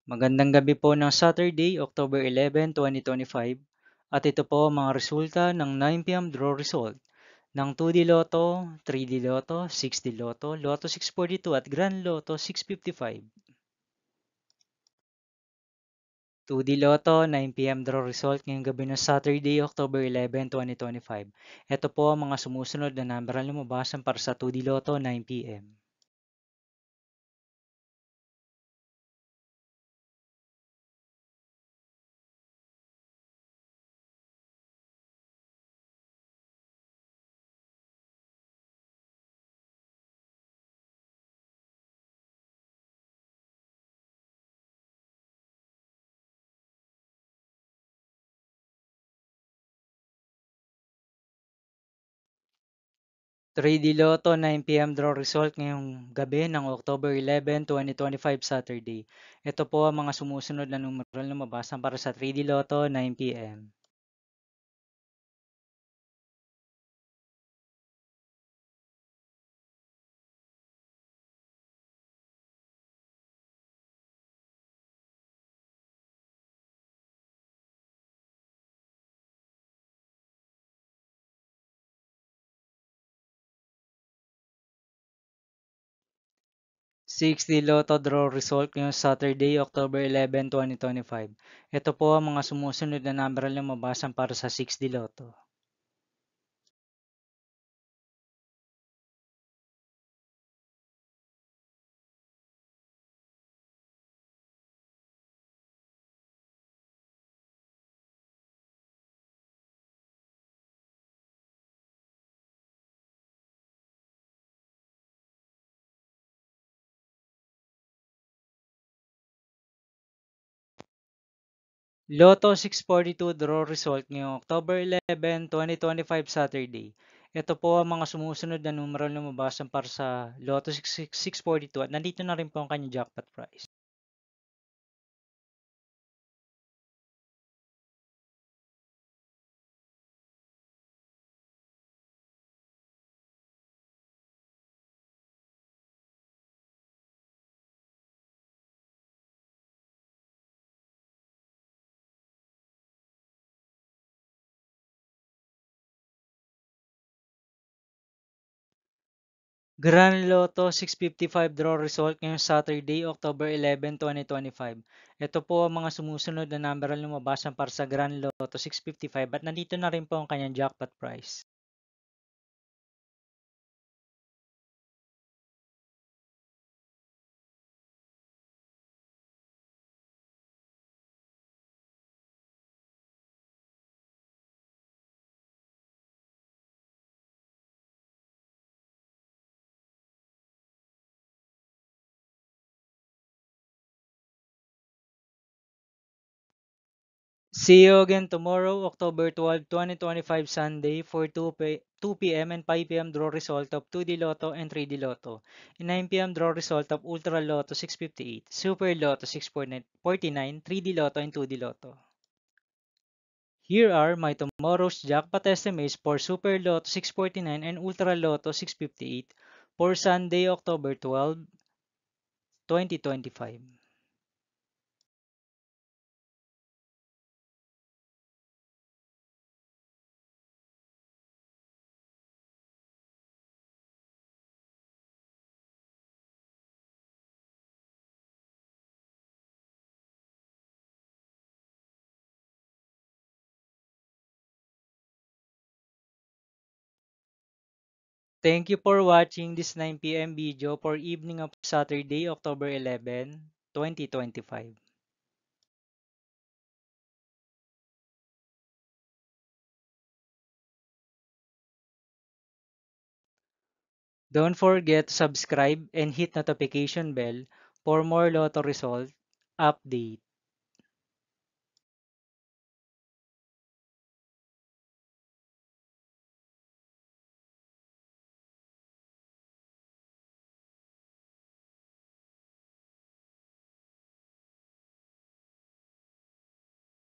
Magandang gabi po ng Saturday, October 11, 2025. At ito po ang mga resulta ng 9 p.m. draw result ng 2D Lotto, 3D Lotto, 6D Lotto, Lotto 642 at Grand Lotto 655. 2D Lotto, 9 p.m. draw result ngayong gabi ng Saturday, October 11, 2025. Ito po ang mga sumusunod na number na lumabasan para sa 2D Lotto 9 p.m. 3D Lotto 9 p.m. draw result ngayong gabi ng October 11, 2025 Saturday. Ito po ang mga sumusunod na numeral na mabasan para sa 3D Lotto 9 p.m. 6D Lotto draw result ngayong Saturday, October 11, 2025. Ito po ang mga sumusunod na numeral na mabasan para sa 6D Lotto. 'Lotto 642 draw result ngayong October 11, 2025 Saturday. Ito po ang mga sumusunod na numeral na mabasan para sa Lotto 642 at nandito na rin po ang kanyang jackpot prize. Grand Lotto 655 draw result ngayong Saturday, October 11, 2025. Ito po ang mga sumusunod na numeral na mabasan para sa Grand Lotto 655 at nandito na rin po ang kanyang jackpot prize. See you again tomorrow, October 12, 2025 Sunday for 2 p.m. and 5 p.m. draw result of 2D Lotto and 3D Lotto. And 9 p.m. draw result of Ultra Lotto 658, Super Lotto 649, 3D Lotto and 2D Lotto. Here are my tomorrow's jackpot estimates for Super Lotto 649 and Ultra Lotto 658 for Sunday, October 12, 2025. Thank you for watching this 9 p.m. video for evening of Saturday, October 11, 2025. Don't forget to subscribe and hit notification bell for more Lotto result update.